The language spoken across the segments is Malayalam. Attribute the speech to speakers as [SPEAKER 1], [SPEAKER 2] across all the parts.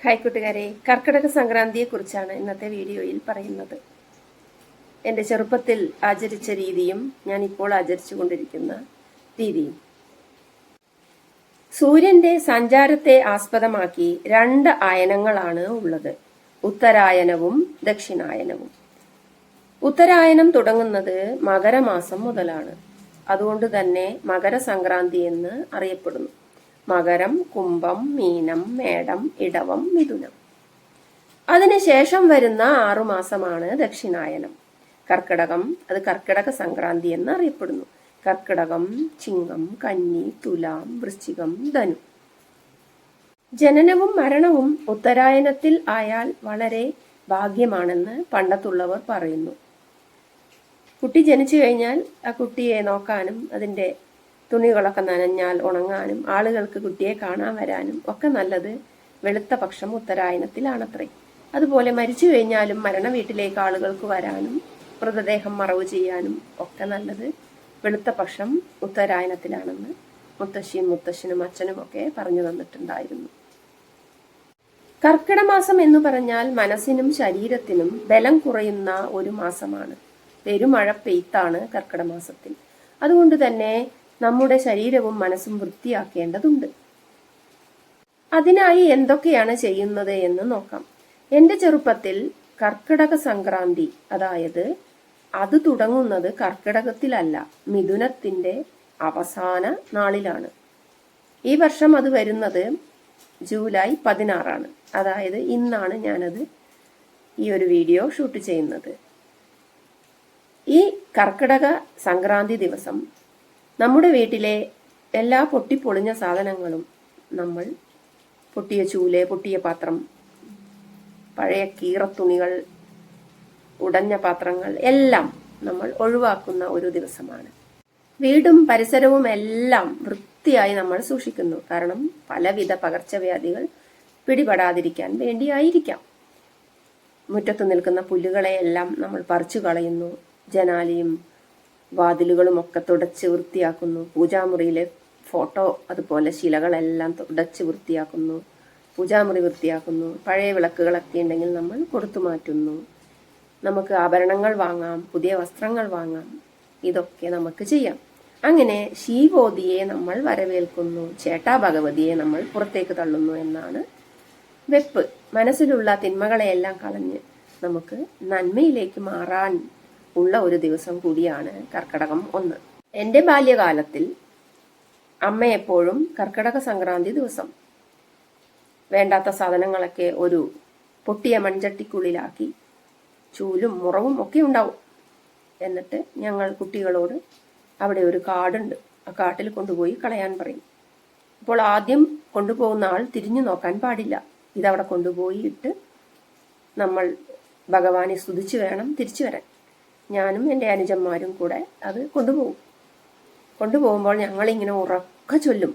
[SPEAKER 1] ഹായ് കൂട്ടുകാരെ, കർക്കിടക സംക്രാന്തിയെക്കുറിച്ചാണ് ഇന്നത്തെ വീഡിയോയിൽ പറയുന്നത്. എൻ്റെ ചെറുപ്പത്തിൽ ആചരിച്ച രീതിയും ഞാൻ ഇപ്പോൾ ആചരിച്ചുകൊണ്ടിരിക്കുന്ന രീതിയും. സൂര്യന്റെ സഞ്ചാരത്തെ ആസ്പദമാക്കി 2 അയനങ്ങളാണ് ഉള്ളത്, ഉത്തരായനവും ദക്ഷിണായനവും. ഉത്തരായനം തുടങ്ങുന്നത് മകരമാസം മുതലാണ്. അതുകൊണ്ട് തന്നെ മകരസംക്രാന്തി എന്ന് അറിയപ്പെടുന്നു. മകരം, കുംഭം, മീനം, മേടം, ഇടവം, മിഥുനം. അതിനുശേഷം വരുന്ന 6 മാസമാണ് ദക്ഷിണായനം. കർക്കിടകം, അത് കർക്കിടക സംക്രാന്തി എന്ന് അറിയപ്പെടുന്നു. കർക്കിടകം, ചിങ്ങം, കന്നി, തുലാം, വൃശ്ചികം, ധനു. ജനനവും മരണവും ഉത്തരായനത്തിൽ ആയാൽ വളരെ ഭാഗ്യമാണെന്ന് പണ്ടത്തുള്ളവർ പറയുന്നു. കുട്ടി ജനിച്ചു കഴിഞ്ഞാൽ ആ കുട്ടിയെ നോക്കാനും അതിൻ്റെ തുണികളൊക്കെ നനഞ്ഞാൽ ഉണങ്ങാനും ആളുകൾക്ക് കുട്ടിയെ കാണാൻ വരാനും ഒക്കെ നല്ലത് വെളുത്ത പക്ഷം ഉത്തരായനത്തിലാണത്രേ. അതുപോലെ മരിച്ചു കഴിഞ്ഞാലും മരണ വീട്ടിലേക്ക് ആളുകൾക്ക് വരാനും മൃതദേഹം മറവ് ചെയ്യാനും ഒക്കെ നല്ലത് വെളുത്ത പക്ഷം ഉത്തരായനത്തിലാണെന്ന് മുത്തശ്ശിയും മുത്തശ്ശനും അച്ഛനും ഒക്കെ പറഞ്ഞു തന്നിട്ടുണ്ടായിരുന്നു. കർക്കിടമാസം എന്ന് പറഞ്ഞാൽ മനസ്സിനും ശരീരത്തിനും ബലം കുറയുന്ന ഒരു മാസമാണ്. പെരുമഴ പെയ്ത്താണ് കർക്കിടമാസത്തിൽ. അതുകൊണ്ട് തന്നെ നമ്മുടെ ശരീരവും മനസ്സും വൃത്തിയാക്കേണ്ടതുണ്ട്. അതിനായി എന്തൊക്കെയാണ് ചെയ്യുന്നത് എന്ന് നോക്കാം. എൻ്റെ ചെറുപ്പത്തിൽ കർക്കിടക സംക്രാന്തി, അതായത് അത് തുടങ്ങുന്നത് കർക്കിടകത്തിലല്ല, മിഥുനത്തിന്റെ അവസാന നാളിലാണ്. ഈ വർഷം അത് വരുന്നത് ജൂലൈ 16 അതായത് ഇന്നാണ് ഞാനത് ഈ ഒരു വീഡിയോ ഷൂട്ട് ചെയ്യുന്നത്. ഈ കർക്കിടക സംക്രാന്തി ദിവസം നമ്മുടെ വീട്ടിലെ എല്ലാ പൊട്ടിപ്പൊളിഞ്ഞ സാധനങ്ങളും, നമ്മൾ പൊട്ടിയ ചൂല്, പൊട്ടിയ പാത്രം, പഴയ കീറത്തുണികൾ, ഉടഞ്ഞ പാത്രങ്ങൾ എല്ലാം നമ്മൾ ഒഴിവാക്കുന്ന ഒരു ദിവസമാണ്. വീടും പരിസരവും എല്ലാം വൃത്തിയായി നമ്മൾ സൂക്ഷിക്കുന്നു. കാരണം പലവിധ പകർച്ചവ്യാധികൾ പിടിപെടാതിരിക്കാൻ വേണ്ടിയായിരിക്കാം. മുറ്റത്ത് നിൽക്കുന്ന പുല്ലുകളെയെല്ലാം നമ്മൾ പറിച്ചു കളയുന്നു. ജനാലയും വാതിലുകളും ഒക്കെ തുടച്ച് വൃത്തിയാക്കുന്നു. പൂജാമുറിയിലെ ഫോട്ടോ അതുപോലെ ശിലകളെല്ലാം തുടച്ച് വൃത്തിയാക്കുന്നു. പൂജാമുറി വൃത്തിയാക്കുന്നു. പഴയ വിളക്കുകളൊക്കെ ഉണ്ടെങ്കിൽ നമ്മൾ കൊടുത്തു മാറ്റുന്നു. നമുക്ക് ആഭരണങ്ങൾ വാങ്ങാം, പുതിയ വസ്ത്രങ്ങൾ വാങ്ങാം. ഇതൊക്കെ നമുക്ക് ചെയ്യാം. അങ്ങനെ ശീവോതിയെ നമ്മൾ വരവേൽക്കുന്നു, ചേട്ടാ ഭഗവതിയെ നമ്മൾ പുറത്തേക്ക് തള്ളുന്നു എന്നാണ് വെപ്പ്. മനസ്സിലുള്ള തിന്മകളെയെല്ലാം കളഞ്ഞ് നമുക്ക് നന്മയിലേക്ക് മാറാൻ ഉള്ള ഒരു ദിവസം കൂടിയാണ് കർക്കിടകം 1. എൻ്റെ ബാല്യകാലത്തിൽ അമ്മ എപ്പോഴും കർക്കിടക സംക്രാന്തി ദിവസം വേണ്ടാത്ത സാധനങ്ങളൊക്കെ ഒരു പൊട്ടിയ മൺചട്ടിക്കുള്ളിലാക്കി, ചൂലും മുറവും ഒക്കെ ഉണ്ടാവും. എന്നിട്ട് ഞങ്ങൾ കുട്ടികളോട് അവിടെ ഒരു കാടുണ്ട്, ആ കാട്ടിൽ കൊണ്ടുപോയി കളയാൻ പറയും. അപ്പോൾ ആദ്യം കൊണ്ടുപോകുന്ന ആൾ തിരിഞ്ഞു നോക്കാൻ പാടില്ല. ഇതവിടെ കൊണ്ടുപോയി ഇട്ട് നമ്മൾ ഭഗവാനെ സ്തുതിച്ച് വേണം തിരിച്ചു വരാൻ. ഞാനും എൻ്റെ അനുജന്മാരും കൂടെ അത് കൊണ്ടുപോകുമ്പോൾ ഞങ്ങളിങ്ങനെ ഉറക്കെ ചൊല്ലും,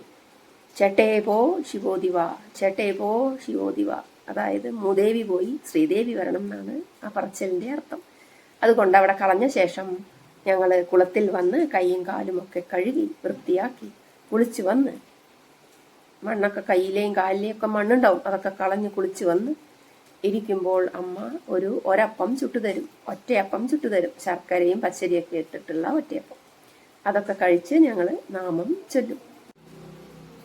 [SPEAKER 1] ചേട്ടേ പോ ശിവോദിവ, ചേട്ടേ പോ ശിവോദിവ. അതായത് മൂദേവി പോയി ശ്രീദേവി വരണം എന്നാണ് ആ പറച്ചലിൻ്റെ അർത്ഥം. അതുകൊണ്ട് അവിടെ കളഞ്ഞ ശേഷം ഞങ്ങൾ കുളത്തിൽ വന്ന് കൈയും കാലും ഒക്കെ കഴുകി വൃത്തിയാക്കി കുളിച്ച് വന്ന്, മണ്ണൊക്കെ കയ്യിലെയും കാലിലെയും ഒക്കെ മണ്ണുണ്ടാവും, അതൊക്കെ കളഞ്ഞ് കുളിച്ച് വന്ന് ഇരിക്കുമ്പോൾ അമ്മ ഒരപ്പം ചുട്ടുതരും, ഒറ്റയപ്പം ചുട്ടുതരും, ശർക്കരയും പച്ചരിയൊക്കെ ഇട്ടിട്ടുള്ള ഒറ്റയപ്പം. അതൊക്കെ കഴിച്ച് ഞങ്ങൾ നാമം ചൊല്ലും.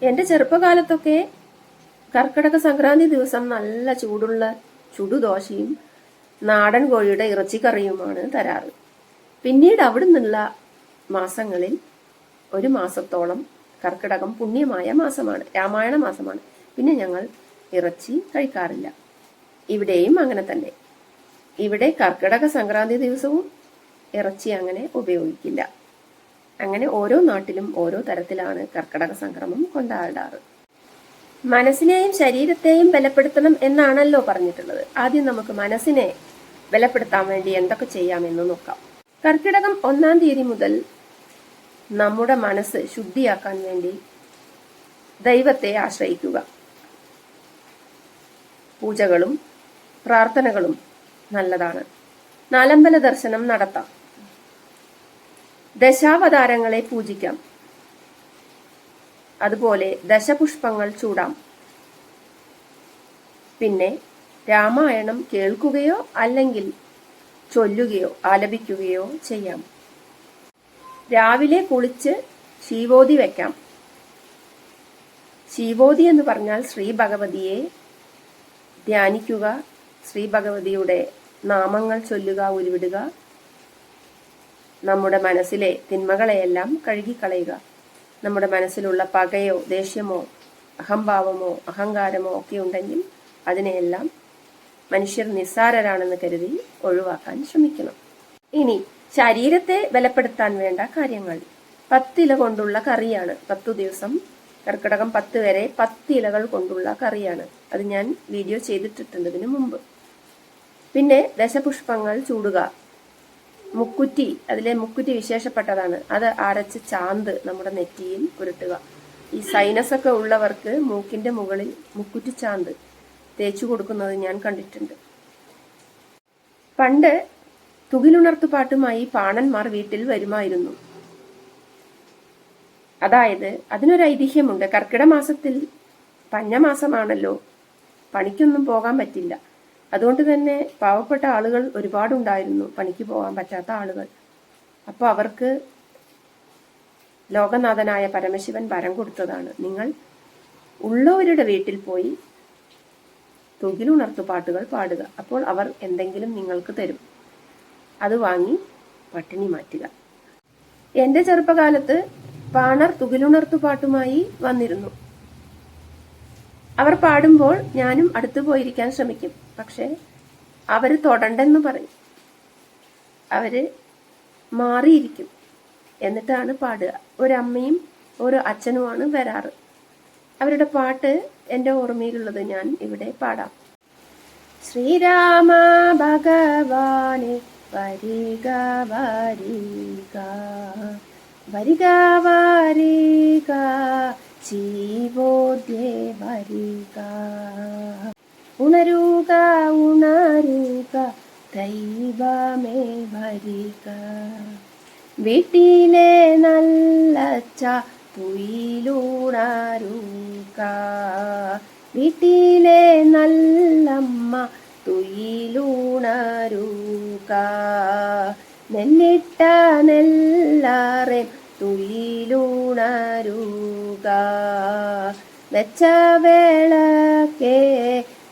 [SPEAKER 1] എൻ്റെ ചെറുപ്പകാലത്തൊക്കെ കർക്കിടക സംക്രാന്തി ദിവസം നല്ല ചൂടുള്ള ചുടുദോശയും നാടൻ കോഴിയുടെ ഇറച്ചിക്കറിയുമാണ് തരാറ്. പിന്നീട് അവിടെ നിന്നുള്ള മാസങ്ങളിൽ 1 മാസത്തോളം കർക്കിടകം പുണ്യമായ മാസമാണ്, രാമായണ മാസമാണ്. പിന്നെ ഞങ്ങൾ ഇറച്ചി കഴിക്കാറില്ല. ഇവിടെയും അങ്ങനെ തന്നെ. ഇവിടെ കർക്കിടക സംക്രാന്തി ദിവസവും ഇറച്ചി അങ്ങനെ ഉപയോഗിക്കില്ല. അങ്ങനെ ഓരോ നാട്ടിലും ഓരോ തരത്തിലാണ് കർക്കിടക സംക്രമം കൊണ്ടാടാറ്. മനസ്സിനെയും ശരീരത്തെയും ബലപ്പെടുത്തണം എന്നാണല്ലോ പറഞ്ഞിട്ടുള്ളത്. ആദ്യം നമുക്ക് മനസ്സിനെ ബലപ്പെടുത്താൻ വേണ്ടി എന്തൊക്കെ ചെയ്യാമെന്ന് നോക്കാം. കർക്കിടകം 1-ാം തീയതി മുതൽ നമ്മുടെ മനസ്സ് ശുദ്ധിയാക്കാൻ വേണ്ടി ദൈവത്തെ ആശ്രയിക്കുക. പൂജകളും പ്രാർത്ഥനകളും നല്ലതാണ്. നാലമ്പല ദർശനം നടത്താം. ദശാവതാരങ്ങളെ പൂജിക്കാം. അതുപോലെ ദശപുഷ്പങ്ങൾ ചൂടാം. പിന്നെ രാമായണം കേൾക്കുകയോ അല്ലെങ്കിൽ ചൊല്ലുകയോ ആലപിക്കുകയോ ചെയ്യാം. രാവിലെ കുളിച്ച് ശീവോതി വെക്കാം. ശീവോതി എന്ന് പറഞ്ഞാൽ ശ്രീ ഭഗവതിയെ ധ്യാനിക്കുക, ശ്രീ ഭഗവതിയുടെ നാമങ്ങൾ ചൊല്ലുക, ഉരുവിടുക, നമ്മുടെ മനസ്സിലെ തിന്മകളെയെല്ലാം കഴുകിക്കളയുക. നമ്മുടെ മനസ്സിലുള്ള പകയോ ദേഷ്യമോ അഹംഭാവമോ അഹങ്കാരമോ ഒക്കെ ഉണ്ടെങ്കിൽ അതിനെയെല്ലാം മനുഷ്യർ നിസ്സാരരാണെന്ന് കരുതി ഒഴിവാക്കാൻ ശ്രമിക്കണം. ഇനി ശരീരത്തെ ബലപ്പെടുത്താൻ വേണ്ട കാര്യങ്ങൾ. 10 ഇല കൊണ്ടുള്ള കറിയാണ്. 10 ദിവസം കർക്കിടകം 10 വരെ 10 ഇലകൾ കൊണ്ടുള്ള കറിയാണ്. അത് ഞാൻ വീഡിയോ ചെയ്തിട്ടിട്ടുണ്ട് ഇതിനു മുമ്പ്. പിന്നെ ദശപുഷ്പങ്ങൾ ചൂടുക. മുക്കുറ്റി, അതിലെ മുക്കുറ്റി വിശേഷപ്പെട്ടതാണ്. അത് അരച്ച് ചാന്ത് നമ്മുടെ നെറ്റിയിൽ പുരട്ടുക. ഈ സൈനസ് ഒക്കെ ഉള്ളവർക്ക് മൂക്കിന്റെ മുകളിൽ മുക്കുറ്റി ചാന്ത് തേച്ചു കൊടുക്കുന്നത് ഞാൻ കണ്ടിട്ടുണ്ട്. പണ്ട് തുകിലുണർത്തുപാട്ടുമായി പാണന്മാർ വീട്ടിൽ വരുമായിരുന്നു. അതായത് അതിനൊരു ഐതിഹ്യമുണ്ട്. കർക്കിടക മാസത്തിൽ പഞ്ഞമാസമാണല്ലോ, പണിക്കൊന്നും പോകാൻ പറ്റില്ല. അതുകൊണ്ട് തന്നെ പാവപ്പെട്ട ആളുകൾ ഒരുപാടുണ്ടായിരുന്നു, പണിക്ക് പോകാൻ പറ്റാത്ത ആളുകൾ. അപ്പോൾ അവർക്ക് ലോകനാഥനായ പരമശിവൻ വരം കൊടുത്തതാണ്, നിങ്ങൾ ഉള്ളവരുടെ വീട്ടിൽ പോയി തുകിലുണർത്തുപാട്ടുകൾ പാടുക, അപ്പോൾ അവർ എന്തെങ്കിലും നിങ്ങൾക്ക് തരും. അത് വാങ്ങി പട്ടിണി മാറ്റുക. എന്റെ ചെറുപ്പകാലത്ത് പാണർ തുകിലുണർത്തുപാട്ടുമായി വന്നിരുന്നു. അവർ പാടുമ്പോൾ ഞാനും അടുത്തു പോയിരിക്കാൻ ശ്രമിക്കും. പക്ഷെ അവര് തൊടണ്ടെന്ന് പറയും. അവര് മാറിയിരിക്കും, എന്നിട്ടാണ് പാടുക. ഒരമ്മയും ഒരു അച്ഛനുമാണ് വരാറ്. അവരുടെ പാട്ട് എന്റെ ഓർമ്മയിലുള്ളത് ഞാൻ ഇവിടെ പാടാം. ശ്രീരാമ ഭഗവാനെ വരിക വരിക, വരിക വരിക, ശീവോദ്യേ വരിക. ഉണരുക ഉണരുക, ദൈവമേ വരിക. വീട്ടിലെ നല്ലച്ച തുയിലുണരുക, വീട്ടിലെ നല്ലമ്മ തുയിലുണരുക. നെല്ലിട്ട നെല്ലാറെ തുയിലുണരുക, വെച്ച വേളക്കേ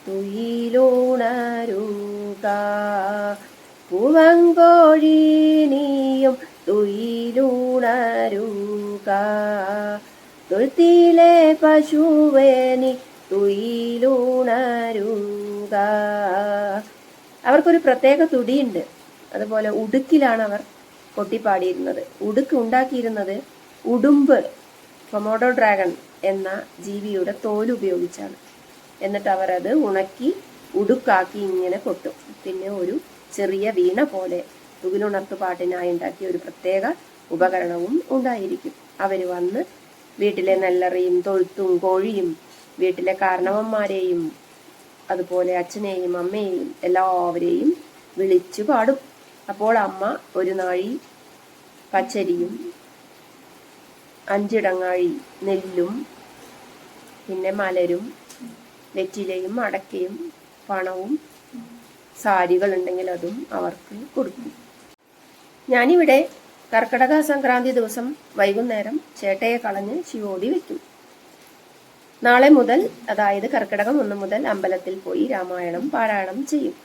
[SPEAKER 1] തുയിലുണരുക. പൂവങ്കോഴീനിയും തുയിലുണരുക, തൊഴുത്തിലെ പശുവേനി തുയിലുണരുക. അവർക്കൊരു പ്രത്യേക തുടിയുണ്ട്. അതുപോലെ ഉടുക്കിലാണ് അവർ കൊട്ടിപ്പാടിയിരുന്നത്. ഉടുക്ക് ഉണ്ടാക്കിയിരുന്നത് ഉടുമ്പ്, കൊമോഡോ ഡ്രാഗൺ എന്ന ജീവിയുടെ തോല് ഉപയോഗിച്ചാണ്. എന്നിട്ട് അവർ അത് ഉണക്കി ഉടുക്കാക്കി ഇങ്ങനെ കൊട്ടും. പിന്നെ ഒരു ചെറിയ വീണ പോലെ തുകിലുണർത്തുപാട്ടിനായി ഉണ്ടാക്കിയ ഒരു പ്രത്യേക ഉപകരണവും ഉണ്ടായിരിക്കും. അവര് വന്ന് വീട്ടിലെ നെല്ലറയും തൊഴുത്തും കോഴിയും വീട്ടിലെ കാരണവന്മാരെയും അതുപോലെ അച്ഛനെയും അമ്മയെയും എല്ലാവരെയും വിളിച്ചു പാടും. അപ്പോൾ അമ്മ ഒരു നാഴി പച്ചരിയും 5 ഇടങ്ങാഴി നെല്ലും പിന്നെ മലരും വെറ്റിലയും അടക്കയും പണവും സാരികൾ ഉണ്ടെങ്കിൽ അതും അവർക്ക് കൊടുക്കും. ഞാനിവിടെ കർക്കിടക സംക്രാന്തി ദിവസം വൈകുന്നേരം ചേട്ടയെ കളഞ്ഞ് ശിവോടി വെക്കും. നാളെ മുതൽ, അതായത് കർക്കിടകം 1 മുതൽ അമ്പലത്തിൽ പോയി രാമായണം പാരായണം ചെയ്യും.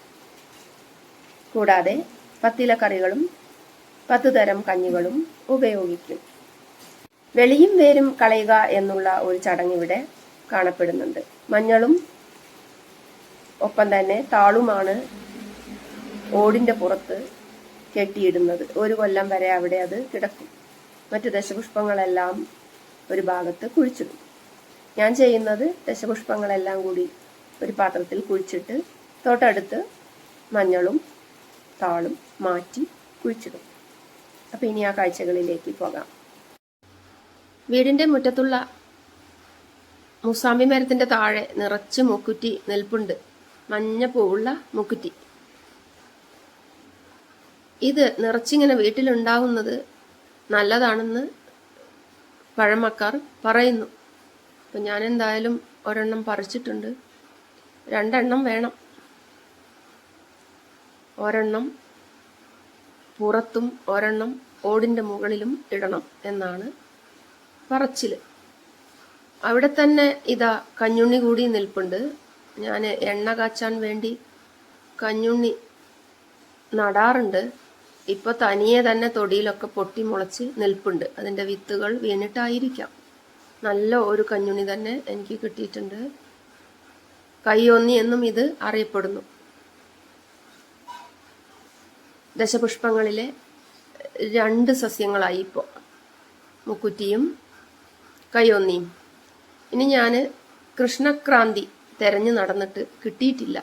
[SPEAKER 1] കൂടാതെ 10 ഇലക്കറികളും 10 തരം കഞ്ഞികളും ഉപയോഗിക്കും. വെളിയും വേരും കളയുക എന്നുള്ള ഒരു ചടങ്ങ് ഇവിടെ കാണപ്പെടുന്നുണ്ട്. മഞ്ഞളും ഒപ്പം തന്നെ താളുമാണ് ഓടിന്റെ പുറത്ത് കെട്ടിയിടുന്നത്. 1 കൊല്ലം വരെ അവിടെ അത് കിടക്കും. മറ്റു ദശപുഷ്പങ്ങളെല്ലാം ഒരു ഭാഗത്ത് കുഴിച്ചിടും. ഞാൻ ചെയ്യുന്നത് ദശപുഷ്പങ്ങളെല്ലാം കൂടി ഒരു പാത്രത്തിൽ കുഴിച്ചിട്ട് തൊട്ടടുത്ത് മഞ്ഞളും താളും മാറ്റി കുഴിച്ചിടും. അപ്പൊ ഇനി ആ കാഴ്ചകളിലേക്ക് പോകാം. വീടിന്റെ മുറ്റത്തുള്ള മുസാമ്പി മരത്തിന്റെ താഴെ നിറച്ച് മൂക്കുറ്റി നിൽപ്പുണ്ട്. മഞ്ഞ പൂവുള്ള മൂക്കുറ്റി. ഇത് നിറച്ചിങ്ങനെ വീട്ടിലുണ്ടാവുന്നത് നല്ലതാണെന്ന് പഴമക്കാർ പറയുന്നു. അപ്പം ഞാൻ എന്തായാലും ഒരെണ്ണം പറിച്ചിട്ടുണ്ട്. 2 വേണം. ഒരെണ്ണം പുറത്തും ഒരെണ്ണം ഓടിൻ്റെ മുകളിലും ഇടണം എന്നാണ് പറച്ചിൽ. അവിടെ തന്നെ ഇതാ കഞ്ഞുണ്ണി കൂടി നിൽപ്പുണ്ട്. ഞാൻ എണ്ണ കാച്ചാൻ വേണ്ടി കഞ്ഞുണ്ണി നടാറുണ്ട്. ഇപ്പോൾ തനിയെ തന്നെ തൊടിയിലൊക്കെ പൊട്ടി മുളച്ച് നിൽപ്പുണ്ട്. അതിൻ്റെ വിത്തുകൾ വീണിട്ടായിരിക്കാം. നല്ല ഒരു കഞ്ഞുണ്ണി തന്നെ എനിക്ക് കിട്ടിയിട്ടുണ്ട്. കയ്യൊന്നി എന്നും ഇത് അറിയപ്പെടുന്നു. ദശപുഷ്പങ്ങളിലെ 2 സസ്യങ്ങളായി ഇപ്പോൾ, മുക്കുറ്റിയും കയ്യൊന്നിയും. ഇനി ഞാൻ കൃഷ്ണക്രാന്തി തിരഞ്ഞു നടന്നിട്ട് കിട്ടിയിട്ടില്ല.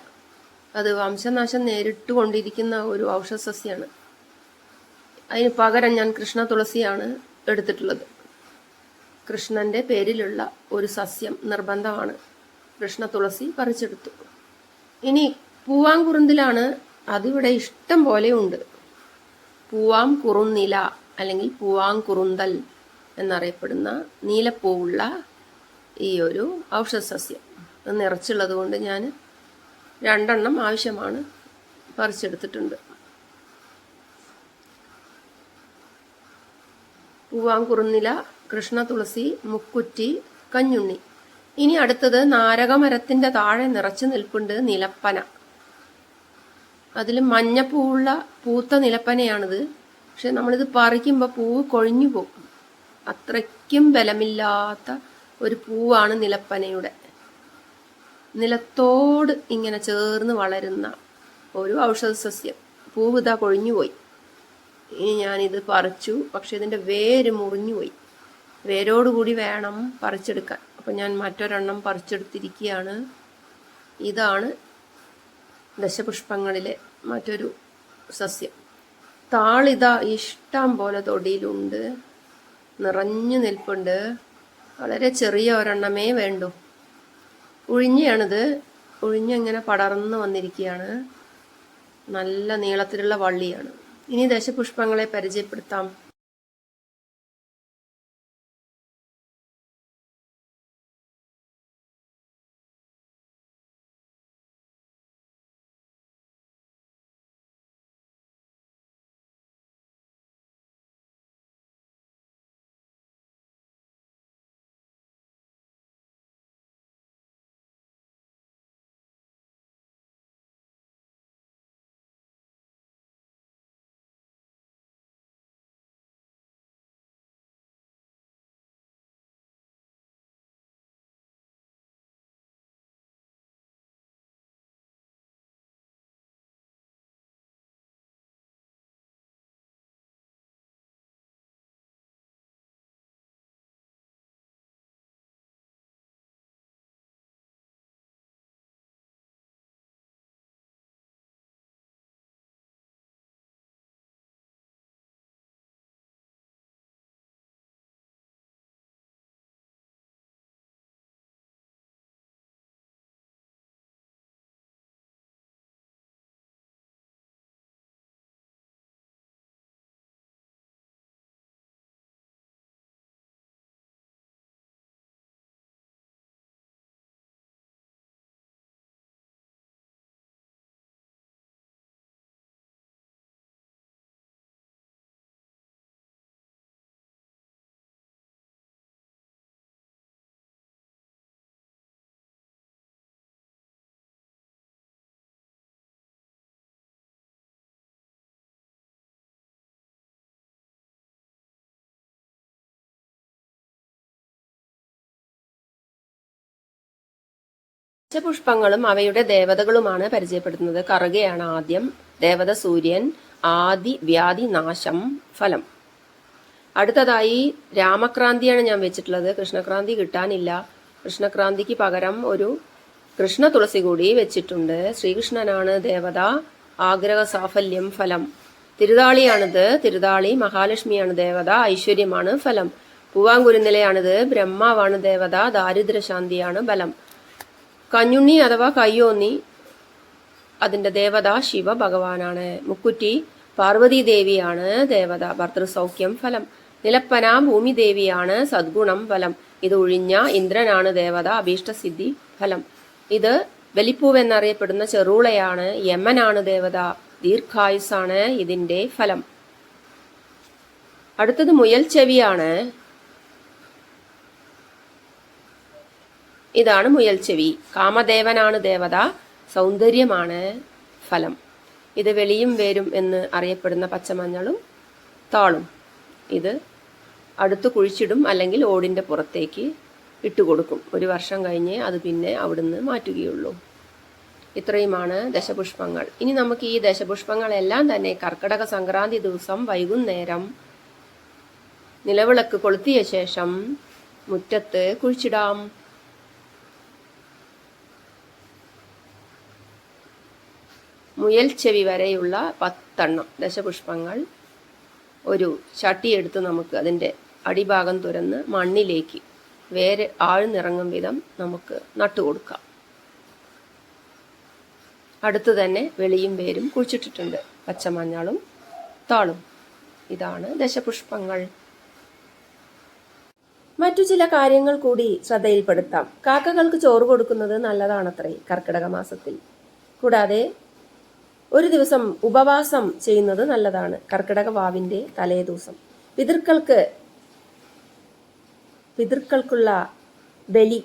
[SPEAKER 1] അത് വംശനാശം നേരിട്ടുകൊണ്ടിരിക്കുന്ന ഒരു ഔഷധസസ്യമാണ്. അതിന് പകരം ഞാൻ കൃഷ്ണ തുളസിയാണ് എടുത്തിട്ടുള്ളത്. കൃഷ്ണന്റെ പേരിലുള്ള ഒരു സസ്യം നിർബന്ധമാണ്. കൃഷ്ണ തുളസി പറിച്ചെടുത്തു. ഇനി പൂവാങ്കുറുന്തിലാണ്. അതിവിടെ ഇഷ്ടം പോലെ ഉണ്ട്. പൂവാം കുറുന്നില അല്ലെങ്കിൽ പൂവാങ്കുറുന്തൽ എന്നറിയപ്പെടുന്ന നീലപ്പൂവുള്ള ഈ ഒരു ഔഷധസസ്യം നിറച്ചുള്ളത് കൊണ്ട് ഞാൻ 2 ആവശ്യമാണ് പറിച്ചെടുത്തിട്ടുണ്ട്. പൂവാങ്കുറുന്നില, കൃഷ്ണ തുളസി, മുക്കുറ്റി, കഞ്ഞുണ്ണി. ഇനി അടുത്തത് നാരകമരത്തിന്റെ താഴെ നിറച്ചു നിൽപ്പുണ്ട് നിലപ്പന. അതിൽ മഞ്ഞപ്പൂവുള്ള പൂത്ത നിലപ്പനയാണിത്. പക്ഷെ നമ്മളിത് പറിക്കുമ്പോൾ പൂവ് കൊഴിഞ്ഞു പോകും. അത്രയ്ക്കും ബലമില്ലാത്ത ഒരു പൂവാണ് നിലപ്പനയുടെ. നിലത്തോട് ഇങ്ങനെ ചേർന്ന് വളരുന്ന ഒരു ഔഷധസസ്യം. പൂവ് ഇതാ കൊഴിഞ്ഞുപോയി. ഇനി ഞാനിത് പറിച്ചു. പക്ഷെ ഇതിൻ്റെ വേര് മുറിഞ്ഞുപോയി. വേരോടുകൂടി വേണം പറിച്ചെടുക്കാൻ. അപ്പം ഞാൻ മറ്റൊരെണ്ണം പറിച്ചെടുത്തിരിക്കുകയാണ്. ഇതാണ് ദശപുഷ്പങ്ങളിലെ മറ്റൊരു സസ്യം. താളിത ഇഷ്ടം പോലെ തൊടിയിലുണ്ട്, നിറഞ്ഞു നിൽപ്പുണ്ട്. വളരെ ചെറിയ ഒരെണ്ണമേ വേണ്ടൂ. ഉഴിഞ്ഞയാണിത്. ഉഴിഞ്ഞിങ്ങനെ പടർന്നു വന്നിരിക്കുകയാണ്. നല്ല നീളത്തിലുള്ള വള്ളിയാണ്. ഇനി ദശപുഷ്പങ്ങളെ പരിചയപ്പെടുത്താം. പച്ചപുഷ്പങ്ങളും അവയുടെ ദേവതകളുമാണ് പരിചയപ്പെടുത്തുന്നത്. കറുകയാണ് ആദ്യം. ദേവത സൂര്യൻ. ആദി വ്യാധി നാശം ഫലം. അടുത്തതായി രാമക്രാന്തിയാണ് ഞാൻ വെച്ചിട്ടുള്ളത്. കൃഷ്ണക്രാന്തി കിട്ടാനില്ല. കൃഷ്ണക്രാന്തിക്ക് പകരം ഒരു കൃഷ്ണ തുളസി കൂടി വെച്ചിട്ടുണ്ട്. ശ്രീകൃഷ്ണനാണ് ദേവത. ആഗ്രഹ സാഫല്യം ഫലം. തിരുതാളിയാണിത്. തിരുതാളി. മഹാലക്ഷ്മിയാണ് ദേവത. ഐശ്വര്യമാണ് ഫലം. പൂവാങ്കുരുന്നിലയാണിത്. ബ്രഹ്മാവാണ് ദേവത. ദാരിദ്ര്യശാന്തിയാണ് ബലം. കഞ്ഞുണ്ണി അഥവാ കയ്യോന്നി, അതിന്റെ ദേവത ശിവ ഭഗവാനാണ്. മുക്കുറ്റി പാർവതി ദേവിയാണ് ദേവത. ഭർതൃസൗഖ്യം ഫലം. നിലപ്പന ഭൂമി ദേവിയാണ്. സദ്ഗുണം ഫലം. ഇത് ഒഴിഞ്ഞ ഇന്ദ്രനാണ് ദേവത. അഭീഷ്ടസിദ്ധി ഫലം. ഇത് ബലിപ്പൂവ് എന്നറിയപ്പെടുന്ന ചെറുളയാണ്. യമനാണ് ദേവത. ദീർഘായുസാണ് ഇതിന്റെ ഫലം. അടുത്തത് മുയൽ ചെവിയാണ്. ഇതാണ് മുയൽ ചെവി. കാമദേവനാണ് ദേവത. സൗന്ദര്യമാണ് ഫലം. ഇത് വെളിയും വേരും എന്ന് അറിയപ്പെടുന്ന പച്ചമഞ്ഞളും താളും. ഇത് അടുത്ത് കുഴിച്ചിടും, അല്ലെങ്കിൽ ഓടിന്റെ പുറത്തേക്ക് ഇട്ടുകൊടുക്കും. 1 വർഷം കഴിഞ്ഞ് അത് പിന്നെ അവിടുന്ന് മാറ്റുകയുള്ളൂ. ഇത്രയുമാണ് ദശപുഷ്പങ്ങൾ. ഇനി നമുക്ക് ഈ ദശപുഷ്പങ്ങളെല്ലാം തന്നെ കർക്കിടക സംക്രാന്തി ദിവസം വൈകുന്നേരം നിലവിളക്ക് കൊളുത്തിയ ശേഷം മുറ്റത്ത് കുഴിച്ചിടാം. മുയൽ ചെവി വരെയുള്ള 10 ദശപുഷ്പങ്ങൾ ഒരു ചട്ടിയെടുത്ത് നമുക്ക് അതിൻ്റെ അടിഭാഗം തുറന്ന് മണ്ണിലേക്ക് വേര് ആഴ്ന്നിറങ്ങും വിധം നമുക്ക് നട്ടുകൊടുക്കാം. അടുത്ത് തന്നെ വെളിയും വേരും കുഴിച്ചിട്ടിട്ടുണ്ട്, പച്ചമഞ്ഞളും താളും. ഇതാണ് ദശപുഷ്പങ്ങൾ. മറ്റു ചില കാര്യങ്ങൾ കൂടി ശ്രദ്ധയിൽപ്പെടുത്താം. കാക്കകൾക്ക് ചോറ് കൊടുക്കുന്നത് നല്ലതാണത്രേ കർക്കിടക മാസത്തിൽ. കൂടാതെ ഒരു ദിവസം ഉപവാസം ചെയ്യുന്നത് നല്ലതാണ്, കർക്കിടക വാവിന്റെ തലേ ദിവസം. പിതൃക്കൾക്കുള്ള ബലി,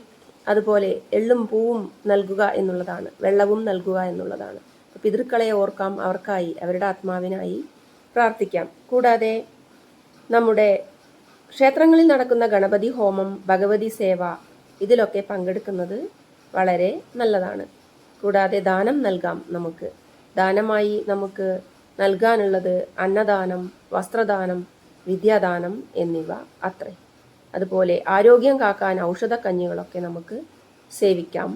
[SPEAKER 1] അതുപോലെ എള്ളും പൂവും നൽകുക എന്നുള്ളതാണ്, വെള്ളവും നൽകുക എന്നുള്ളതാണ്. പിതൃക്കളെ ഓർക്കാം, അവർക്കായി, അവരുടെ ആത്മാവിനായി പ്രാർത്ഥിക്കാം. കൂടാതെ നമ്മുടെ ക്ഷേത്രങ്ങളിൽ നടക്കുന്ന ഗണപതി ഹോമം, ഭഗവതി സേവ, ഇതിലൊക്കെ പങ്കെടുക്കുന്നത് വളരെ നല്ലതാണ്. കൂടാതെ ദാനം നൽകാം. ദാനമായി നമുക്ക് നൽകാനുള്ളത് അന്നദാനം, വസ്ത്രദാനം, വിദ്യാദാനം എന്നിവ അത്രേ. അതുപോലെ ആരോഗ്യം കാക്കാൻ ഔഷധക്കഞ്ഞികളൊക്കെ നമുക്ക് സേവിക്കാം.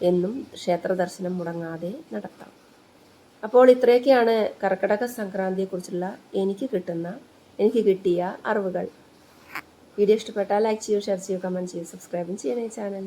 [SPEAKER 1] എന്നും ക്ഷേത്ര ദർശനം മുടങ്ങാതെ നടത്താം. അപ്പോൾ ഇത്രയൊക്കെയാണ് കർക്കിടക സംക്രാന്തിയെക്കുറിച്ചുള്ള എനിക്ക് കിട്ടിയ അറിവുകൾ. വീഡിയോ ഇഷ്ടപ്പെട്ടാൽ ലൈക്ക് ചെയ്യൂ, ഷെയർ ചെയ്യൂ, കമൻറ്റ് ചെയ്യൂ, സബ്സ്ക്രൈബും ചെയ്യണേ ചാനൽ.